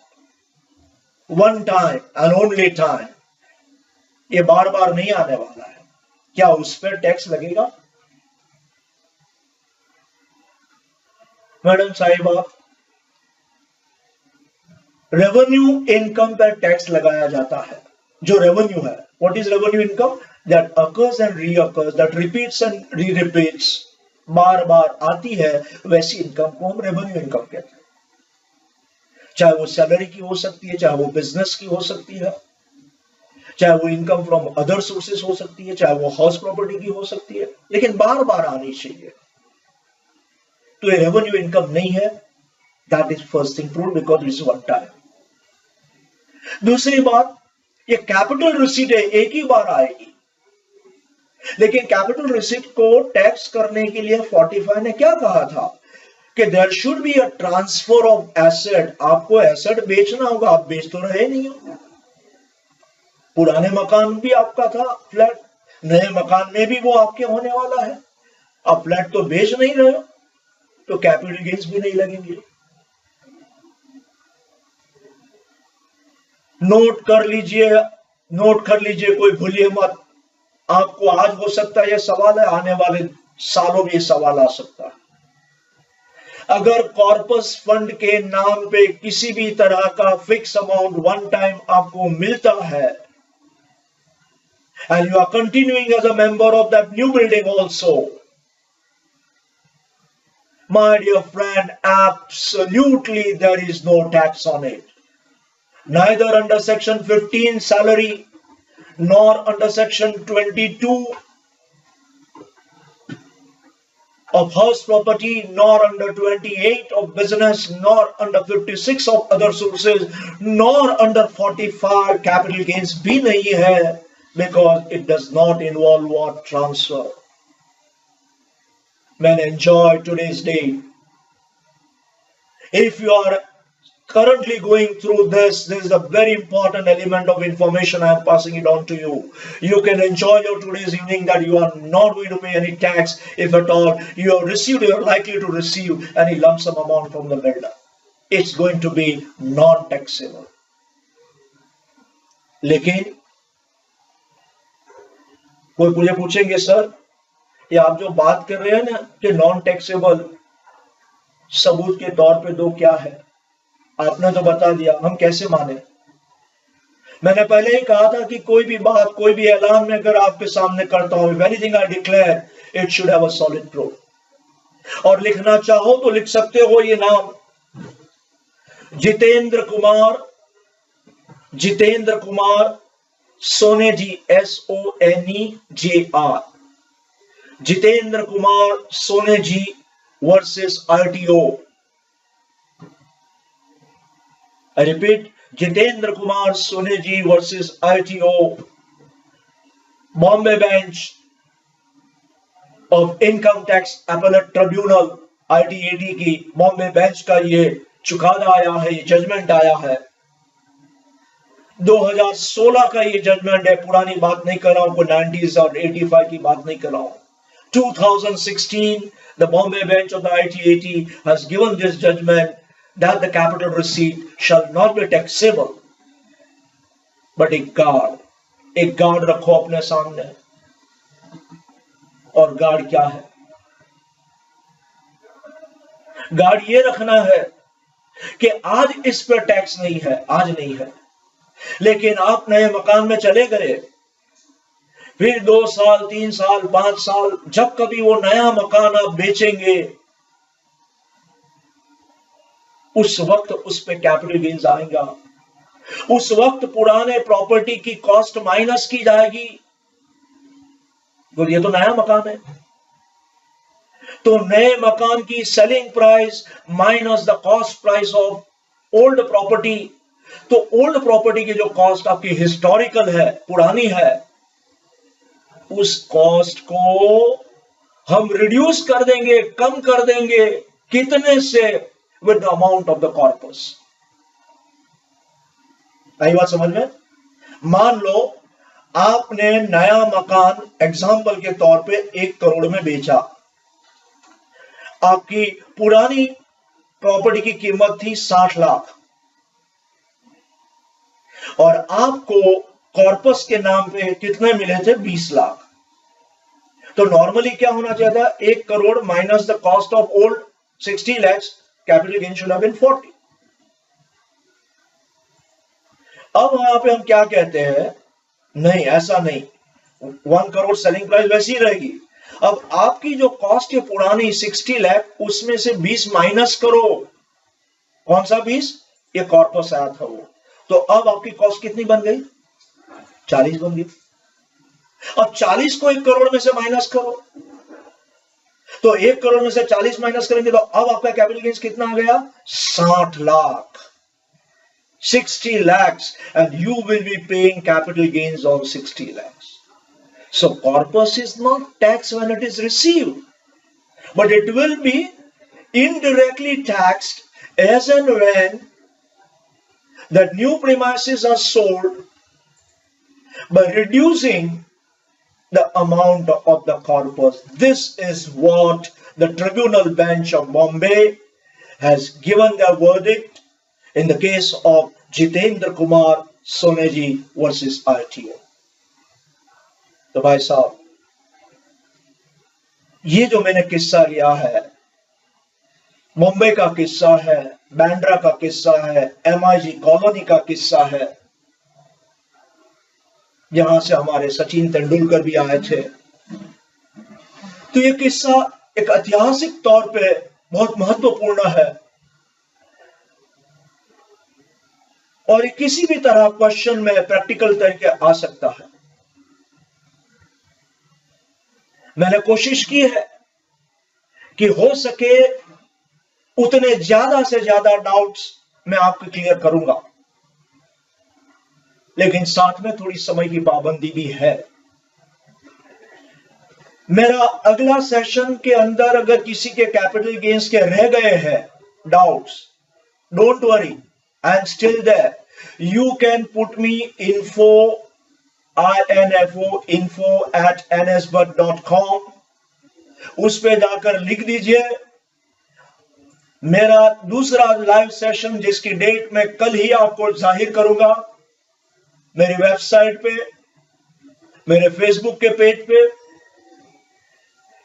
one time and only time, ये बार बार नहीं आने वाला है, क्या उस पर टैक्स लगेगा? मैडम साहिबा, रेवेन्यू इनकम पर टैक्स लगाया जाता है। जो रेवेन्यू है, what is revenue income? That occurs and recurs, that repeats and re repeats, बार बार आती है, वैसी इनकम को हम रेवेन्यू इनकम कहते हैं। चाहे वो सैलरी की हो सकती है, चाहे वो बिजनेस की हो सकती है, चाहे वो इनकम फ्रॉम अदर सोर्सेस हो सकती है, चाहे वो हाउस प्रॉपर्टी की हो सकती है, लेकिन बार बार आनी चाहिए। तो ये रेवेन्यू इनकम नहीं है। That is first thing prove because it's one time. दूसरी बात, ये कैपिटल रिसीट है, एक ही बार आएगी, लेकिन कैपिटल रिसीट को टैक्स करने के लिए 45 ने क्या कहा था कि there should be a transfer of asset. आपको एसेट बेचना होगा, आप बेच तो रहे नहीं हो। पुराने मकान भी आपका था फ्लैट, नए मकान में भी वो आपके होने वाला है, आप फ्लैट तो बेच नहीं रहे हो, तो कैपिटल गेन्स भी नहीं लगेंगे। नोट कर लीजिए, कोई भूलिए मत। आपको आज हो सकता है यह सवाल है, आने वाले सालों में यह सवाल आ सकता है। अगर कॉर्पस फंड के नाम पे किसी भी तरह का फिक्स अमाउंट वन टाइम आपको मिलता है, and you are continuing as a member of that new building also, my dear friend, absolutely there is no tax on it, neither under section 15 salary, nor under section 22 of house property, nor under 28 of business, nor under 56 of other sources, nor under 45 capital gains भी नहीं है, because it does not involve what? Transfer. Man, enjoy today's day. If you are currently going through this, this is a very important element of information. I am passing it on to you. You can enjoy your today's evening that you are not going to pay any tax, if at all you have received, you are likely to receive any lump sum amount from the builder. It's going to be non-taxable. लेकिन कोई मुझे पूछेंगे, sir ये आप जो बात कर रहे हैं ना कि नॉन टैक्सेबल, सबूत के तौर पे दो, क्या है? आपने तो बता दिया, हम कैसे माने? मैंने पहले ही कहा था कि कोई भी बात, कोई भी ऐलान में अगर आपके सामने करता हूं, anything I declare, it should have a solid proof. और लिखना चाहो तो लिख सकते हो ये नाम, जितेंद्र कुमार सोने जी, SONEJR, Jitendra Kumar Sone ji versus RTO। I repeat, Jitendra Kumar Sone ji versus RTO, Bombay bench of income tax appellate tribunal, ITAT की बॉम्बे बेंच का ये चुकादा आया है, ये जजमेंट आया है। 2016 का ये जजमेंट है, पुरानी बात नहीं कर रहा हूं, कोई 90s और 85 की बात नहीं कर रहा हूं। 2016, the Bombay bench of the ITAT has given this judgment that the capital receipt shall not be taxable. But एक गार्ड रखो अपने सामने, और गार्ड क्या है? गार्ड ये रखना है कि आज इस पर टैक्स नहीं है, आज नहीं है, लेकिन आप नए मकान में चले गए, फिर 2 साल, 3 साल, 5 साल, जब कभी वो नया मकान आप बेचेंगे, उस वक्त उस पे कैपिटल गेन्स आएगा। उस वक्त पुराने प्रॉपर्टी की कॉस्ट माइनस की जाएगी। तो ये तो नया मकान है, तो नए मकान की selling price minus the cost price of old property. तो ओल्ड प्रॉपर्टी की जो कॉस्ट आपकी हिस्टोरिकल है, पुरानी है, उस कॉस्ट को हम रिड्यूस कर देंगे, कम कर देंगे। कितने से? With the amount of the corpus. आई बात समझ में? मान लो आपने नया मकान एग्जाम्पल के तौर पे 1 करोड़ में बेचा, आपकी पुरानी प्रॉपर्टी की कीमत थी 60 लाख, और आपको कॉर्पस के नाम पे कितने मिले थे? 20 लाख। तो नॉर्मली क्या होना चाहिए था? 1 crore minus the cost of old 60 lakhs, capital gain should have been 40। अब वहां पे हम क्या कहते हैं? नहीं, ऐसा नहीं, 1 करोड़ सेलिंग प्राइस वैसी ही रहेगी। अब आपकी जो कॉस्ट है पुरानी 60 लाख, उसमें से 20 माइनस करो। कौन सा 20? ये कॉर्पस आया था वो। तो अब आपकी कॉस्ट कितनी बन गई? 40 बन गई। अब 40 को 1 करोड़ में से माइनस करो, तो 1 करोड़ में से 40 माइनस करेंगे तो अब आपका कैपिटल गेन्स कितना आ गया? 60 lakh, 60 lakhs, and you will be paying capital gains on 60 lakhs. So corpus is not taxed when it is received, but it will be indirectly taxed as and when the new premises are sold by reducing the amount of the corpus. This is what the tribunal bench of Bombay has given their verdict in the case of Jitendra Kumar Soneji versus RTO. तो भाई साहब, ये जो मैंने किस्सा लिया है, मुंबई का किस्सा है, बैंड्रा का किस्सा है, MIG कॉलोनी का किस्सा है, यहां से हमारे सचिन तेंदुलकर भी आए थे। तो ये किस्सा एक ऐतिहासिक तौर पे बहुत महत्वपूर्ण है, और किसी भी तरह क्वेश्चन में प्रैक्टिकल तरीके आ सकता है। मैंने कोशिश की है कि हो सके उतने ज्यादा से ज्यादा डाउट्स मैं आपको क्लियर करूंगा, लेकिन साथ में थोड़ी समय की पाबंदी भी है। मेरा अगला सेशन के अंदर अगर किसी के कैपिटल गेन्स के रह गए हैं doubts, don't worry, and still there. You can put me info info@nsbud.com, उस पे जाकर लिख दीजिए। मेरा दूसरा लाइव सेशन जिसकी डेट मैं कल ही आपको जाहिर करूंगा, मेरी वेबसाइट पे, मेरे फेसबुक के पेज पे,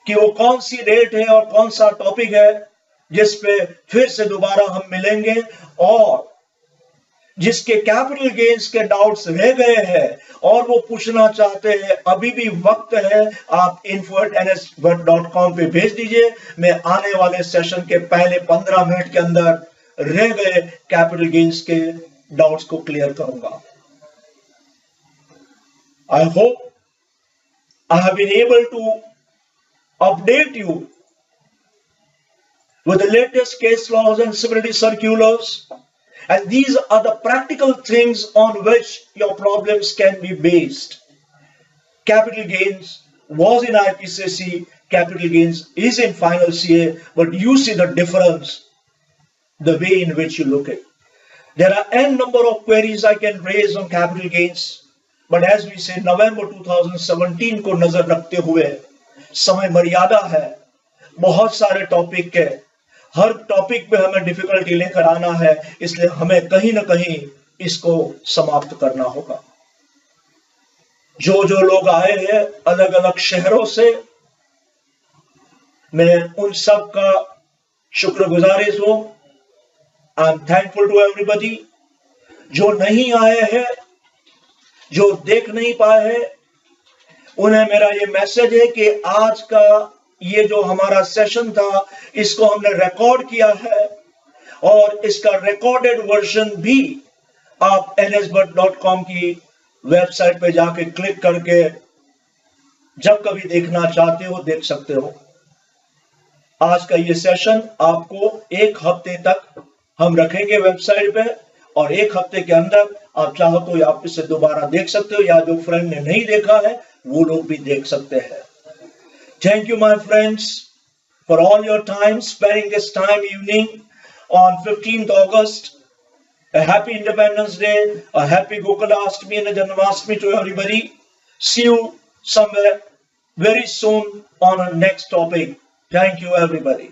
कि वो कौन सी डेट है और कौन सा टॉपिक है जिस पे फिर से दोबारा हम मिलेंगे, और जिसके कैपिटल गेन्स के डाउट्स रह गए हैं और वो पूछना चाहते हैं, अभी भी वक्त है। आप info@nsbud.com पे भेज दीजिए। मैं आने वाले सेशन के पहले 15 मिनट के अंदर रह गए कैपिटल गेन्स के डाउट्स को क्लियर करूंगा। I hope I have been able to update you with the latest case laws and civility circulars, and these are the practical things on which your problems can be based. Capital gains was in IPCC, capital gains is in final CA, but you see the difference, the way in which you look at it. There are n number of queries I can raise on capital gains, but as we say, November 2017 को नजर रखते हुए समय मर्यादा है, बहुत सारे topic के, हर टॉपिक पे हमें डिफिकल्टी लेकर आना है, इसलिए हमें कहीं ना कहीं इसको समाप्त करना होगा। जो जो लोग आए हैं अलग अलग शहरों से, मैं उन सब का शुक्रगुजारिश हूं। I am thankful to everybody. जो नहीं आए हैं, जो देख नहीं पाए हैं, उन्हें मेरा ये मैसेज है कि आज का ये जो हमारा सेशन था, इसको हमने रिकॉर्ड किया है, और इसका रिकॉर्डेड वर्जन भी आप nsbud.com की वेबसाइट पे जाके क्लिक करके जब कभी देखना चाहते हो देख सकते हो। आज का ये सेशन आपको 1 हफ्ते तक हम रखेंगे वेबसाइट पे, और 1 हफ्ते के अंदर आप चाहो तो आप इसे दोबारा देख सकते हो, या जो फ्रेंड ने नहीं देखा है वो लोग भी देख सकते हैं। Thank you, my friends, for all your time, sparing this time evening on 15th August. A happy Independence Day, a happy Gokulashtami and a Janmashtami to everybody. See you somewhere very soon on our next topic. Thank you, everybody.